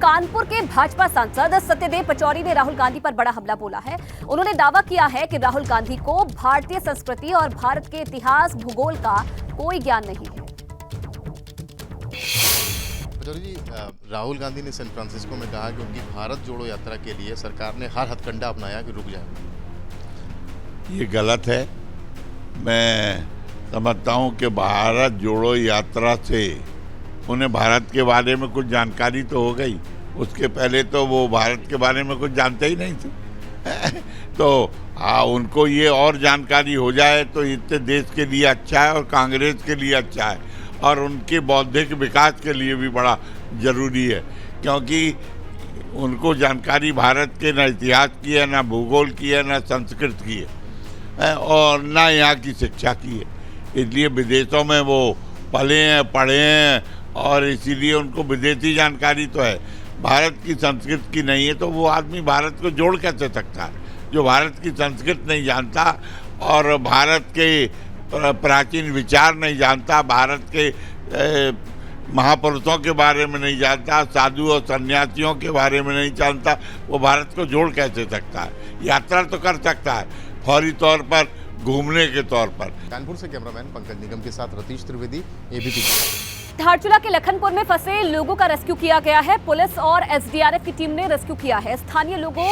कानपुर के भाजपा सांसद सत्यदेव पचौरी ने राहुल गांधी पर बड़ा हमला बोला है। उन्होंने दावा किया है कि राहुल गांधी को भारतीय संस्कृति और भारत के इतिहास भूगोल का कोई ज्ञान नहीं है। पचौरी जी, राहुल गांधी ने सैन फ्रांसिस्को में कहा कि उनकी भारत जोड़ो यात्रा के लिए सरकार ने हर हथकंडा अपनाया कि रुक जाए। ये गलत है। मैं समझता हूँ कि भारत जोड़ो यात्रा से उन्हें भारत के बारे में कुछ जानकारी तो हो गई, उसके पहले तो वो भारत के बारे में कुछ जानते ही नहीं थे। तो हाँ, उनको ये और जानकारी हो जाए तो इससे देश के लिए अच्छा है और कांग्रेस के लिए अच्छा है और उनके बौद्धिक विकास के लिए भी बड़ा ज़रूरी है, क्योंकि उनको जानकारी भारत के न इतिहास की है, न भूगोल की है, न संस्कृत की है और न यहाँ की शिक्षा की है। इसलिए विदेशों में वो पले हैं, पढ़े हैं और इसीलिए उनको विदेशी जानकारी तो है, भारत की संस्कृत की नहीं है। तो वो आदमी भारत को जोड़ कैसे सकता है जो भारत की संस्कृत नहीं जानता और भारत के प्राचीन विचार नहीं जानता, भारत के महापुरुषों के बारे में नहीं जानता, साधु और सन्यासियों के बारे में नहीं जानता, वो भारत को जोड़ कैसे सकता है? यात्रा तो कर सकता है फौरी तौर पर, घूमने के तौर पर। कानपुर से कैमरामैन पंकज निगम के साथ रतीश त्रिवेदी, एबीपी। धारचूला के लखनपुर में फंसे लोगों का रेस्क्यू किया गया है। पुलिस और एसडीआरएफ की टीम ने रेस्क्यू किया है। स्थानीय लोगों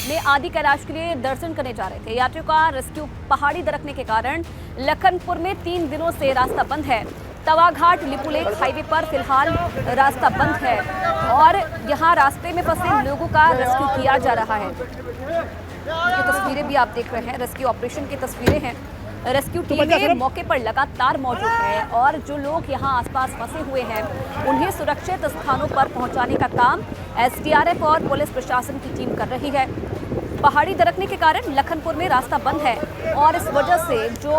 ने आदि कैलाश के लिए दर्शन करने जा रहे थे। यात्रियों का रेस्क्यू पहाड़ी दरकने के कारण लखनपुर में 3 दिनों से रास्ता बंद है। तवाघाट लिपुलेख हाईवे पर फिलहाल रास्ता बंद है और यहाँ रास्ते में फंसे लोगों का रेस्क्यू किया जा रहा है। ये तस्वीरें भी आप देख रहे हैं, रेस्क्यू ऑपरेशन की तस्वीरें हैं। रेस्क्यू टीमें मौके पर लगातार मौजूद है और जो लोग यहां आसपास फंसे हुए हैं उन्हें सुरक्षित स्थानों पर पहुंचाने का काम एसडीआरएफ और पुलिस प्रशासन की टीम कर रही है। पहाड़ी दरकने के कारण लखनपुर में रास्ता बंद है और इस वजह से जो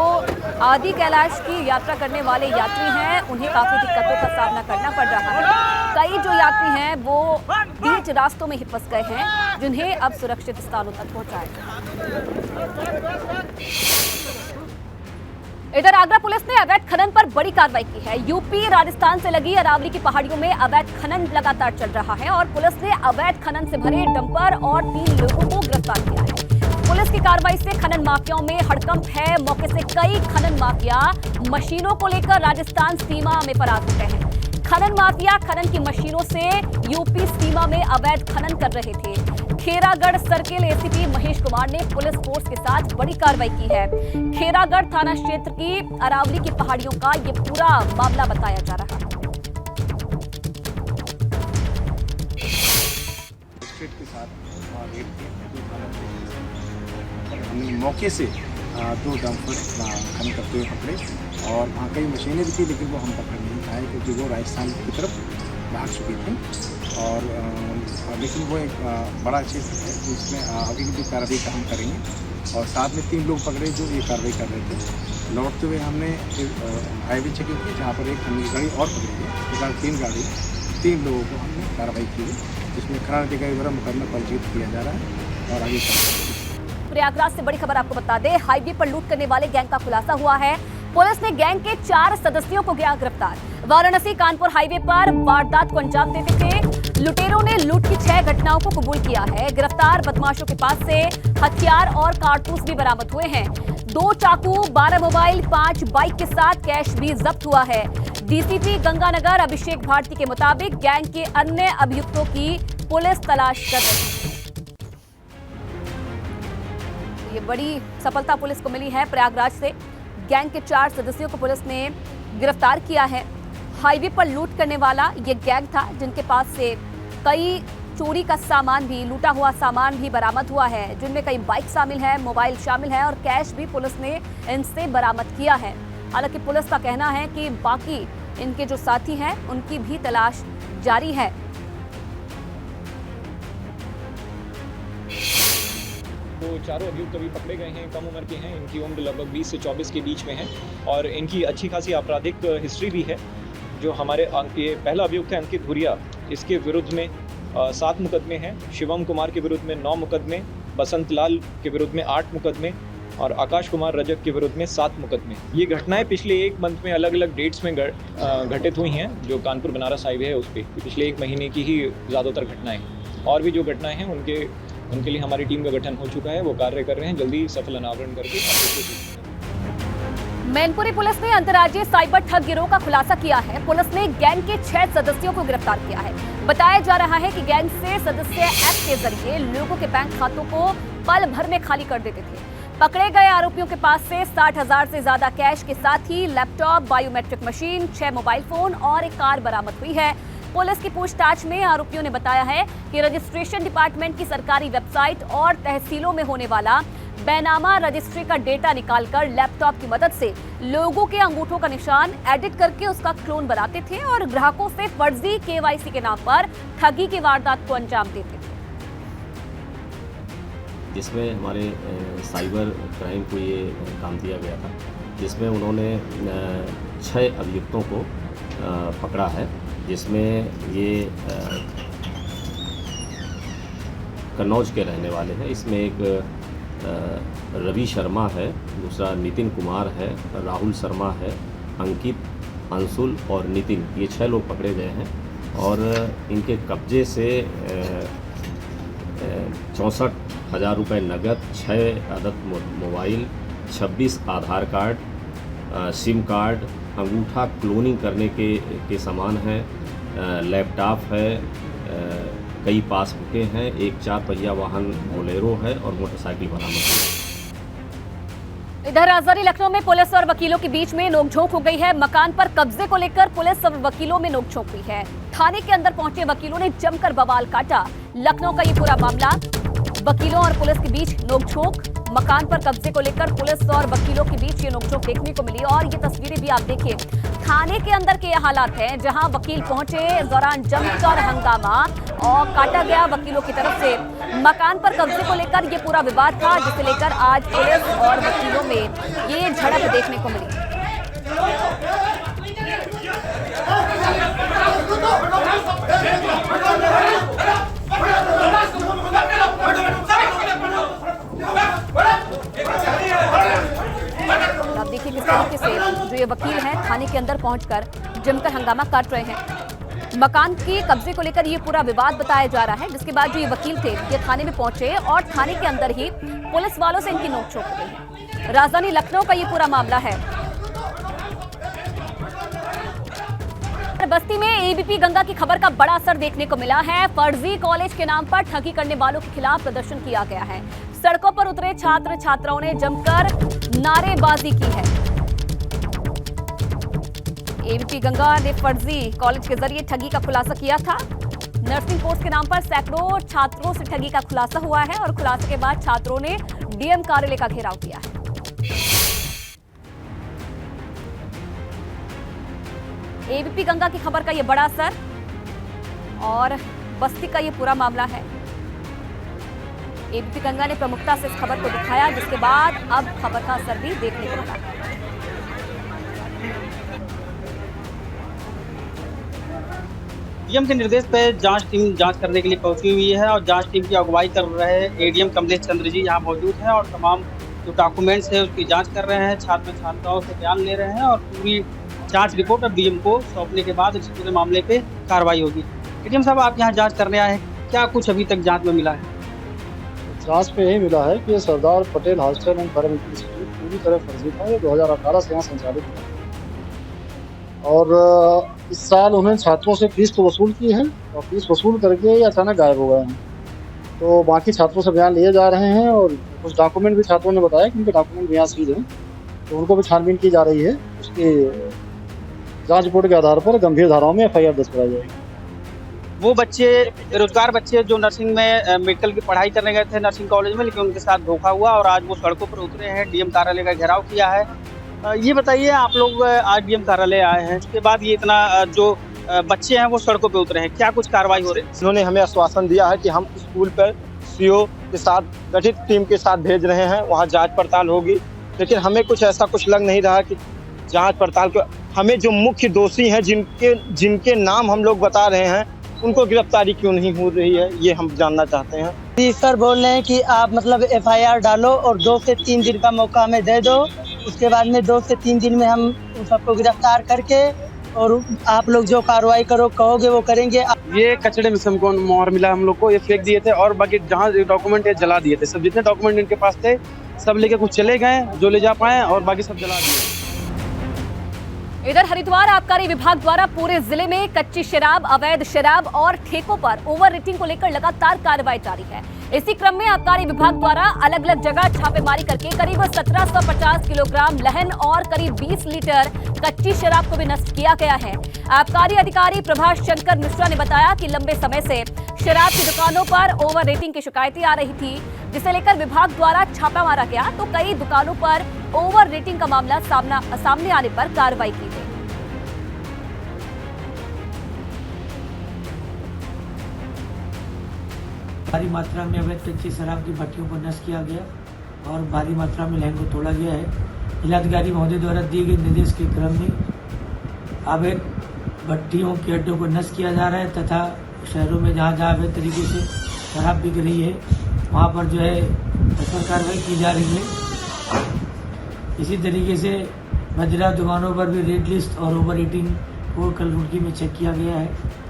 आदि कैलाश की यात्रा करने वाले यात्री हैं उन्हें काफी दिक्कतों का सामना करना पड़ रहा है। कई जो यात्री हैं वो बीच रास्तों में ही फंस गए हैं, जिन्हें अब सुरक्षित स्थानों तक पहुंचाया। इधर आगरा पुलिस ने अवैध खनन पर बड़ी कार्रवाई की है। यूपी राजस्थान से लगी अरावली की पहाड़ियों में अवैध खनन लगातार चल रहा है और पुलिस ने अवैध खनन से भरे डंपर और 3 लोगों को गिरफ्तार किया है। पुलिस की कार्रवाई से खनन माफियाओं में हड़कंप है। मौके से कई खनन माफिया मशीनों को लेकर राजस्थान सीमा में फरार हो गए हैं। खनन माफिया खनन की मशीनों से यूपी सीमा में अवैध खनन कर रहे थे। खेरागढ़ सर्किल एसीपी महेश कुमार ने पुलिस फोर्स के साथ बड़ी कार्रवाई की है। खेरागढ़ थाना क्षेत्र की अरावली की पहाड़ियों का ये पूरा मामला बताया जा रहा है। के साथ हमने मौके से 2 डंपर खनन करते हुए पकड़े और वहाँ कई मशीनें भी थी, लेकिन वो हम पकड़ नहीं पाए क्योंकि वो राजस्थान की तरफ भाग चुकी थी। और लेकिन वो एक बड़ा क्षेत्र है जिसमें आगे की जो कार्रवाई का हम करेंगे। और साथ में 3 लोग पकड़े जो ये कार्रवाई कर रहे थे। लौटते हुए हमने हाईवे चेकिंग की जहाँ पर एक हमने गाड़ी और पकड़ी है। 3 लोगों को हमने कार्रवाई की है, जिसमें खनन अधिकारी द्वारा मुकदमा पंजीकृत किया जा रहा है और आगे प्रयागराज से बड़ी खबर आपको बता दें, हाईवे पर लूट करने वाले गैंग का खुलासा हुआ है। पुलिस ने गैंग के 4 सदस्यों को किया गिरफ्तार। वाराणसी कानपुर हाईवे पर वारदात को अंजाम देते थे लुटेरों ने लूट की 6 घटनाओं को कबूल किया है। गिरफ्तार बदमाशों के पास से हथियार और कारतूस भी बरामद हुए हैं। 2 चाकू, 12 मोबाइल, 5 बाइक के साथ कैश भी जब्त हुआ है। डीसीपी गंगानगर अभिषेक भारती के मुताबिक गैंग के अन्य अभियुक्तों की पुलिस तलाश कर रही है। ये बड़ी सफलता पुलिस को मिली है प्रयागराज से। गैंग के 4 सदस्यों को पुलिस ने गिरफ्तार किया है। हाईवे पर लूट करने वाला ये गैंग था, जिनके पास से कई चोरी का सामान भी, लूटा हुआ सामान भी बरामद हुआ है, जिनमें कई बाइक शामिल है, मोबाइल शामिल है और कैश भी पुलिस ने इनसे बरामद किया है। हालांकि पुलिस का कहना है कि बाकी इनके जो साथी हैं उनकी भी तलाश जारी है। तो चारों अभियुक्त अभी पकड़े गए हैं, कम उम्र के हैं। इनकी उम्र लगभग 20 से 24 के बीच में है और इनकी अच्छी खासी आपराधिक हिस्ट्री भी है। जो हमारे ये पहला अभियुक्त है अंकित भूरिया, इसके विरुद्ध में 7 मुकदमे हैं। शिवम कुमार के विरुद्ध में 9 मुकदमे, बसंत लाल के विरुद्ध में 8 मुकदमे और आकाश कुमार रजक के विरुद्ध में 7 मुकदमे। ये घटनाएं पिछले 1 मंथ में अलग अलग डेट्स में घटित हुई हैं, जो कानपुर बनारस हाईवे है उस पर पिछले 1 महीने की ही ज़्यादातर घटनाएं हैं। और भी जो घटनाएं हैं उनके लिए हमारी टीम का गठन हो चुका है, वो कार्य कर रहे हैं, जल्दी सफल अनावरण करके। मैनपुरी पुलिस ने अंतर्राज्यीय साइबर ठग गिरोह का खुलासा किया है। पुलिस ने गैंग के 6 सदस्यों को गिरफ्तार किया है। बताया जा रहा है कि गैंग से सदस्य ऐप के जरिए लोगों के बैंक खातों को पल भर में खाली कर देते थे। पकड़े गए आरोपियों के पास से 60,000 से ज्यादा कैश के साथ ही laptop, biometric machine, 6 mobile phone और एक कार बरामद हुई है। पुलिस की पूछताछ में आरोपियों ने बताया है कि रजिस्ट्रेशन डिपार्टमेंट की सरकारी वेबसाइट और तहसीलों में होने वाला बेनामा रजिस्ट्री का डेटा निकालकर लैपटॉप की मदद से लोगों के अंगूठों का निशान एडिट करके उसका क्लोन बनाते थे और ग्राहकों से फर्जी केवाईसी के नाम पर ठगी की वारदात को अंजाम देते थे, जिसमें हमारे साइबर क्राइम को ये काम दिया गया था, जिसमें उन्होंने 6 अभियुक्तों को पकड़ा है, जिसमें ये कन्नौज के रहने वाले हैं। इसमें एक रवि शर्मा है, दूसरा नितिन कुमार है, राहुल शर्मा है, अंकित, अंशुल और नितिन, ये 6 लोग पकड़े गए हैं। और इनके कब्जे से 64,000 रुपये नगद, 6 अदद मोबाइल, 26 आधार कार्ड, सिम कार्ड, अंगूठा क्लोनिंग करने के सामान हैं, लैपटॉप है, कई पासबुकें हैं, एक 4 पहिया वाहन बोलेरो है और मोटरसाइकिल बरामद हुई। इधर राजधानी लखनऊ में पुलिस और वकीलों के बीच में नोकझोंक हो गई है। मकान पर कब्जे को लेकर पुलिस और वकीलों में नोकझोंक हुई है। थाने के अंदर पहुंचे वकीलों ने जमकर बवाल काटा। लखनऊ का ये पूरा मामला, वकीलों और पुलिस के बीच नोकझोंक, मकान पर कब्जे को लेकर पुलिस और वकीलों के बीच ये नोकझोंक देखने को मिली। और ये तस्वीरें भी आप देखिए, थाने के अंदर के ये हालात हैं, जहां वकील पहुंचे, इस दौरान जमकर हंगामा और काटा गया वकीलों की तरफ से। मकान पर कब्जे को लेकर ये पूरा विवाद था, जिसे लेकर आज पुलिस और वकीलों में ये झड़प देखने को मिली। आप देखिए किस तरीके से जो ये वकील हैं थाने के अंदर पहुंचकर जमकर हंगामा काट रहे हैं। मकान के कब्जे को लेकर ये पूरा विवाद बताया जा रहा है, जिसके बाद जो ये वकील थे ये थाने में पहुंचे और थाने के अंदर ही पुलिस वालों से इनकी नोकझोंक हो गई है। राजधानी लखनऊ का ये पूरा मामला है। बस्ती में एबीपी गंगा की खबर का बड़ा असर देखने को मिला है। फर्जी कॉलेज के नाम पर ठगी करने वालों के खिलाफ प्रदर्शन किया गया है। सड़कों पर उतरे छात्र छात्राओं ने जमकर नारेबाजी की है। एबीपी गंगा ने फर्जी कॉलेज के जरिए ठगी का खुलासा किया था। नर्सिंग कोर्स के नाम पर सैकड़ों छात्रों से ठगी का खुलासा हुआ है और खुलासे के बाद छात्रों ने डीएम कार्यालय का घेराव किया है। एबीपी गंगा की खबर का ये बड़ा असर और बस्ती का ये पूरा मामला है। एबीपी गंगा ने प्रमुखता से इस खबर को दिखाया, जिसके बाद अब खबर का असर भी देखने को मिला। डीएम के निर्देश पर जांच टीम जांच करने के लिए पहुंची हुई है और जांच टीम की अगुवाई कर रहे एडीएम कमलेश चंद्र जी यहाँ मौजूद हैं और तमाम जो डॉक्यूमेंट्स है उसकी जांच कर रहे हैं। छात्र छात्राओं से बयान ले रहे हैं और पूरी जांच रिपोर्ट अब डीएम को सौंपने के बाद इस पूरे मामले पे कार्रवाई होगी। एडीएम साहब, आप यहाँ जांच करने आए हैं, क्या कुछ अभी तक जांच में मिला है? जांच में यही मिला है कि Sardar Patel hostel and paramedical institute पूरी तरह फर्जी था। ये 2018 से यहाँ संचालित था और इस साल उन्होंने छात्रों से फीस तो वसूल की है और फीस वसूल करके ये अचानक गायब हो गए हैं। तो बाकी छात्रों से बयान लिए जा रहे हैं और कुछ डॉक्यूमेंट भी छात्रों ने बताया कि उनके डॉक्यूमेंट भी यहाँ सीज हैं, तो उनको भी छानबीन की जा रही है। उसकी जांच रिपोर्ट के आधार पर गंभीर धाराओं में एफआईआर दर्ज कराई जाएगी। वो बच्चे बेरोजगार बच्चे जो नर्सिंग में मेडिकल की पढ़ाई करने गए थे नर्सिंग कॉलेज में, लेकिन उनके साथ धोखा हुआ और आज वो सड़कों पर उतरे हैं, डीएम कार्यालय का घेराव किया है। ये बताइए, आप लोग आज डीएम कार्यालय आए हैं, उसके बाद ये इतना जो बच्चे हैं वो सड़कों पे उतरे हैं, क्या कुछ कार्रवाई हो रही है? उन्होंने हमें आश्वासन दिया है कि हम स्कूल पर सीओ के साथ गठित टीम के साथ भेज रहे हैं, वहाँ जांच पड़ताल होगी। लेकिन हमें कुछ ऐसा कुछ लग नहीं रहा कि जांच पड़ताल को हमें जो मुख्य दोषी हैं जिनके नाम हम लोग बता रहे हैं उनको गिरफ्तारी क्यों नहीं हो रही है, ये हम जानना चाहते हैं। जी सर बोल रहे हैं कि आप मतलब FIR डालो और 2 से 3 दिन का मौका हमें दे दो, उसके बाद में 2 से 3 दिन में हम उन सबको गिरफ्तार करके और आप लोग जो कार्रवाई कहोगे वो करेंगे। ये कचड़े में से हमको मोहर मिला, हम लोग को ये फेंक दिए थे और बाकी जहाँ डॉक्यूमेंट है जला दिए थे। सब जितने डॉक्यूमेंट इनके पास थे सब लेके कुछ चले गए जो ले जा पाए और बाकी सब जला दिए। इधर हरिद्वार आबकारी विभाग द्वारा पूरे जिले में कच्ची शराब, अवैध शराब और ठेकों पर ओवर रेटिंग को लेकर लगातार कार्रवाई जारी है। इसी क्रम में आबकारी विभाग द्वारा अलग अलग जगह छापेमारी करके करीब 1750 किलोग्राम लहन और करीब 20 लीटर कच्ची शराब को भी नष्ट किया गया है। आबकारी अधिकारी प्रभाष शंकर मिश्रा ने बताया कि लंबे समय से शराब की दुकानों पर ओवर रेटिंग की शिकायतें आ रही थी, जिसे लेकर विभाग द्वारा छापा मारा गया तो कई दुकानों पर ओवर रेटिंग का मामला सामने आने पर कार्रवाई की गई। भारी मात्रा में अवैध कच्ची शराब की भट्टियों को नष्ट किया गया और भारी मात्रा में लहन को तोड़ा गया है। जिलाधिकारी महोदय द्वारा दिए गए निर्देश के क्रम में अवैध भट्टियों के अड्डों को नष्ट किया जा रहा है तथा शहरों में जहाँ जहाँ अवैध तरीके से शराब बिक रही है वहाँ पर जो है कठोर कार्रवाई की जा रही है। इसी तरीके से मदिरा दुकानों पर भी रेड लिस्ट और ओवर ईटिंग को कल रुड़की में चेक किया गया है।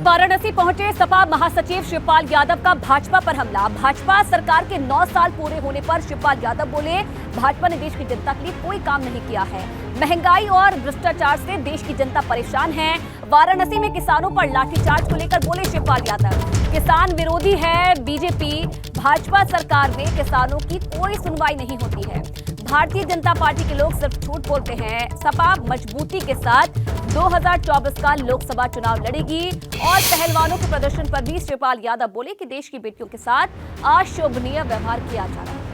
वाराणसी पहुंचे सपा महासचिव शिवपाल यादव का भाजपा पर हमला। भाजपा सरकार के 9 साल पूरे होने पर शिवपाल यादव बोले, भाजपा ने देश की जनता के लिए कोई काम नहीं किया है। महंगाई और भ्रष्टाचार से देश की जनता परेशान है। वाराणसी में किसानों पर लाठीचार्ज को लेकर बोले शिवपाल यादव, किसान विरोधी है बीजेपी, भाजपा सरकार में किसानों की कोई सुनवाई नहीं होती है। भारतीय जनता पार्टी के लोग सिर्फ झूठ बोलते हैं। सपा मजबूती के साथ 2024 का लोकसभा चुनाव लड़ेगी और पहलवानों के प्रदर्शन पर भी शिवपाल यादव बोले कि देश की बेटियों के साथ अशोभनीय व्यवहार किया जा रहा है।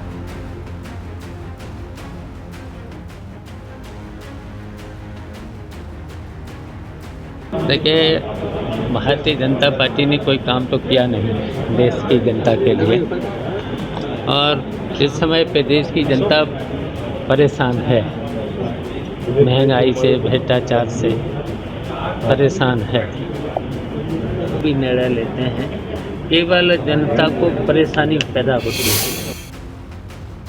देखिए, भारतीय जनता पार्टी ने कोई काम तो किया नहीं देश की जनता के लिए और इस समय पे देश की जनता परेशान है। महंगाई से, भ्रष्टाचार से परेशान है। भी निर्णय लेते हैं, केवल जनता को परेशानी पैदा होती है।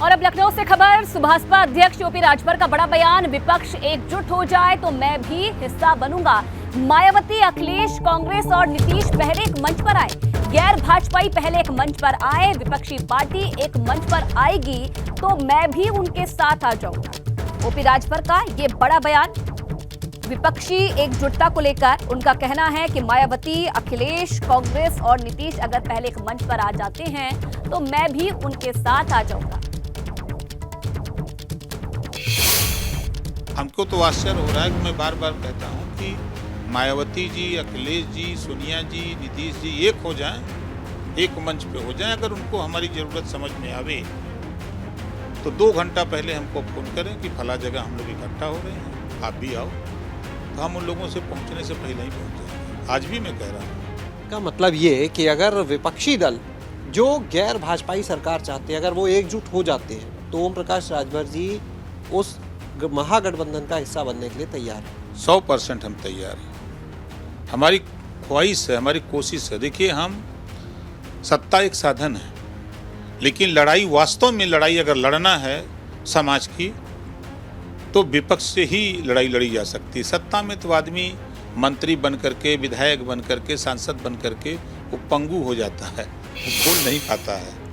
और अब लखनऊ से खबर, सुभाषपा अध्यक्ष ओपी राजभर का बड़ा बयान, विपक्ष एकजुट हो जाए तो मैं भी हिस्सा बनूंगा। मायावती, अखिलेश, कांग्रेस और नीतीश पहले एक मंच पर आए, गैर भाजपाई पहले एक मंच पर आए, विपक्षी पार्टी एक मंच पर आएगी तो मैं भी उनके साथ आ जाऊंगा। ओपी राजभर का ये बड़ा बयान विपक्षी एकजुटता को लेकर। उनका कहना है कि मायावती, अखिलेश, कांग्रेस और नीतीश अगर पहले एक मंच पर आ जाते हैं तो मैं भी उनके साथ आ जाऊंगा। हमको तो आश्चर्य हो रहा है कि मैं बार बार कहता हूं कि मायावती जी, अखिलेश जी, सोनिया जी, नीतीश जी एक हो जाएं, एक मंच पे हो जाएं। अगर उनको हमारी ज़रूरत समझ में आवे तो 2 घंटा पहले हमको फ़ोन करें कि फला जगह हम लोग इकट्ठा हो रहे हैं, आप भी आओ, तो हम उन लोगों से पहुंचने से पहले ही पहुंच जाएंगे। आज भी मैं कह रहा हूँ का मतलब ये कि अगर विपक्षी दल जो गैर भाजपाई सरकार चाहते हैं अगर वो एकजुट हो जाते हैं तो ओम प्रकाश राजभर जी उस महागठबंधन का हिस्सा बनने के लिए तैयार है। 100% हम तैयार हैं। हमारी ख्वाहिश है, हमारी कोशिश है। देखिए, हम सत्ता एक साधन है, लेकिन लड़ाई वास्तव में लड़ाई अगर लड़ना है समाज की तो विपक्ष से ही लड़ाई लड़ी जा सकती है। सत्ता में तो आदमी मंत्री बन करके, विधायक बन करके, सांसद बन करके वो पंगु हो जाता है, बोल नहीं पाता है।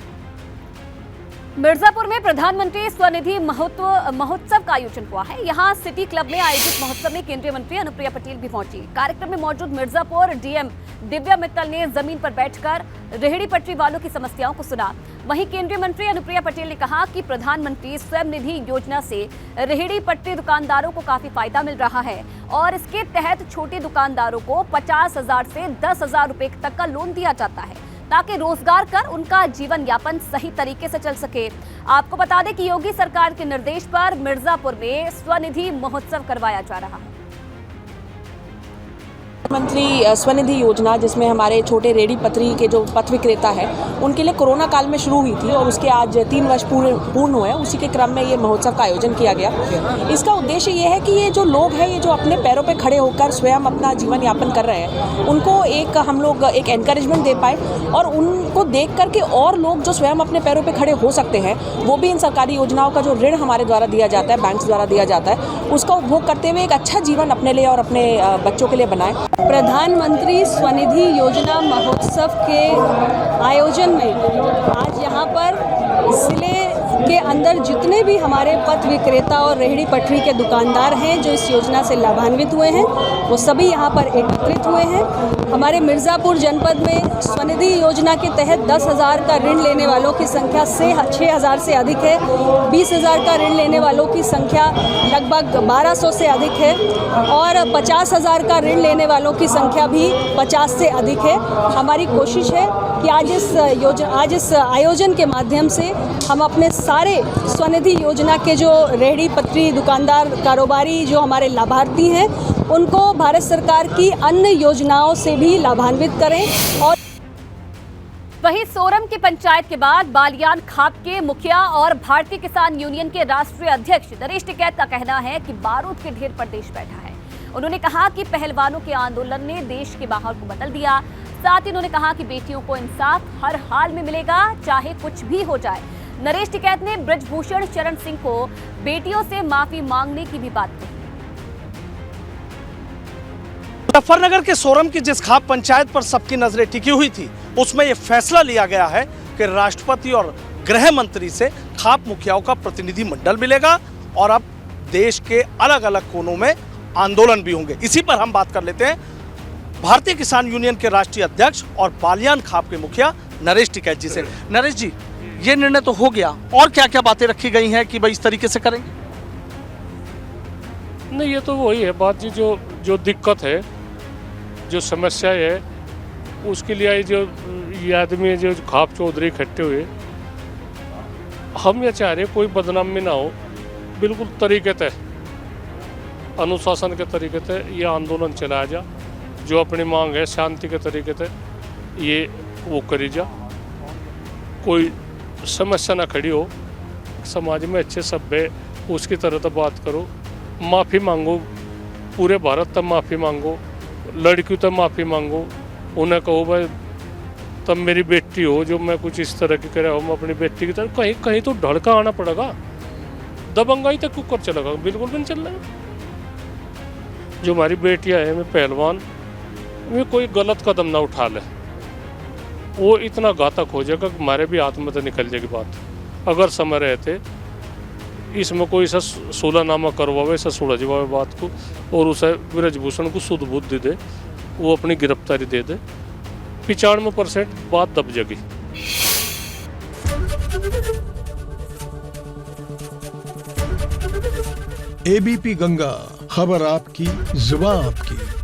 मिर्जापुर में प्रधानमंत्री स्वनिधि महोत्सव का आयोजन हुआ है। यहाँ सिटी क्लब में आयोजित महोत्सव में केंद्रीय मंत्री अनुप्रिया पटेल भी पहुंची। कार्यक्रम में मौजूद मिर्जापुर डीएम दिव्या मित्तल ने जमीन पर बैठकर रेहड़ी पटरी वालों की समस्याओं को सुना। वहीं केंद्रीय मंत्री अनुप्रिया पटेल ने कहा कि प्रधानमंत्री स्वयं निधि योजना से रेहड़ी पटरी दुकानदारों को काफी फायदा मिल रहा है और इसके तहत छोटे दुकानदारों को 50,000 से 10,000 रुपए तक का लोन दिया जाता है ताकि रोजगार कर उनका जीवन यापन सही तरीके से चल सके। आपको बता दें कि योगी सरकार के निर्देश पर मिर्जापुर में स्वनिधि महोत्सव करवाया जा रहा है। प्रधानमंत्री स्वनिधि योजना, जिसमें हमारे छोटे रेहड़ी पटरी के जो पथ विक्रेता है उनके लिए कोरोना काल में शुरू हुई थी और उसके आज 3 वर्ष पूर्ण हुए। उसी के क्रम में ये महोत्सव का आयोजन किया गया। इसका उद्देश्य ये है कि ये जो लोग हैं, ये जो अपने पैरों पे खड़े होकर स्वयं अपना जीवन यापन कर रहे हैं, उनको हम लोग एक एनकरेजमेंट दे पाए और उनको देख करके और लोग जो स्वयं अपने पैरों पे खड़े हो सकते हैं वो भी इन सरकारी योजनाओं का जो ऋण हमारे द्वारा दिया जाता है, बैंक द्वारा दिया जाता है, उसका उपभोग करते हुए एक अच्छा जीवन अपने लिए और अपने बच्चों के लिए बनाएं। प्रधानमंत्री स्वनिधि योजना महोत्सव के आयोजन में आज यहाँ पर जिले के अंदर जितने भी हमारे पथ विक्रेता और रेहड़ी पटरी के दुकानदार हैं जो इस योजना से लाभान्वित हुए हैं, वो सभी यहाँ पर एकत्रित हुए हैं। हमारे मिर्ज़ापुर जनपद में स्वनिधि योजना के तहत 10,000 का ऋण लेने वालों की संख्या 6,000 से अधिक है। 20,000 का ऋण लेने वालों की संख्या लगभग 1,200 से अधिक है और 50,000 का ऋण लेने वालों की संख्या भी 50 से अधिक है। हमारी कोशिश है कि आज इस आयोजन के माध्यम से हम अपने सारे स्वनिधि योजना के जो रेहड़ी पटरी दुकानदार कारोबारी जो हमारे लाभार्थी हैं उनको भारत सरकार की अन्य योजनाओं से भी लाभान्वित करें। और वहीं सोरम की पंचायत के बाद बालियान खाप के मुखिया और भारतीय किसान यूनियन के राष्ट्रीय अध्यक्ष नरेश टिकैत का कहना है कि बारूद के ढेर पर देश बैठा है। उन्होंने कहा कि पहलवानों के आंदोलन ने देश के माहौल को बदल दिया। साथ ही उन्होंने कहा कि बेटियों को इंसाफ हर हाल में मिलेगा, चाहे कुछ भी हो जाए। नरेश टिकैत ने ब्रजभूषण चरण सिंह को बेटियों से माफी मांगने की भी बात कही। मुजफ्फरनगर के सोरम की जिस खाप पंचायत पर सबकी नजरें टिकी हुई थी, उसमें यह फैसला लिया गया है कि राष्ट्रपति और गृह मंत्री से खाप मुखियाओं का प्रतिनिधि मंडल मिलेगा और अब देश के अलग अलग कोनों में आंदोलन भी होंगे। इसी पर हम बात कर लेते हैं भारतीय किसान यूनियन के राष्ट्रीय अध्यक्ष और बालियान खाप के मुखिया नरेश टिकैत जी से। नरेश जी, ये निर्णय तो हो गया, और क्या क्या बातें रखी गई हैं कि भाई इस तरीके से करेंगे? नहीं, ये तो वही है बात जी, जो दिक्कत है, जो समस्या है, उसके लिए ये आदमी जो खाप चौधरी इकट्ठे हुए, हम ये चाह रहे कोई बदनामी ना हो, बिल्कुल तरीके तय अनुशासन के तरीके तय ये आंदोलन चलाया जा। जो अपनी मांग है शांति के तरीके से ये वो करी जा, कोई समस्या ना खड़ी हो, समाज में अच्छे सभ्य उसकी तरह तो बात करो, माफ़ी मांगो, पूरे भारत तक माफ़ी मांगो, लड़कियों तक माफ़ी मांगो, उन्हें कहो भाई तब मेरी बेटी हो जो मैं कुछ इस तरह की करे हो, मैं अपनी बेटी की तरह कहीं कहीं तो ढड़ का आना पड़ेगा, दबंगाई तक कुकर चलेगा, बिल्कुल भी नहीं चल रहा है। जो हमारी बेटियाँ हैं, मैं पहलवान, वे कोई गलत कदम ना उठा ले, वो इतना घातक हो जाएगा कि हमारे भी हाथ में तो निकल जाएगी बात। अगर समय रहते इसमें कोई सा सुलहनामा करवावे, ऐसा सुलझवावे बात को और उसे ब्रजभूषण को शुद्ध बुद्धि दे, वो अपनी गिरफ्तारी दे दे, 95% बात दब जाएगी। एबीपी गंगा, खबर आपकी, जुबान आपकी।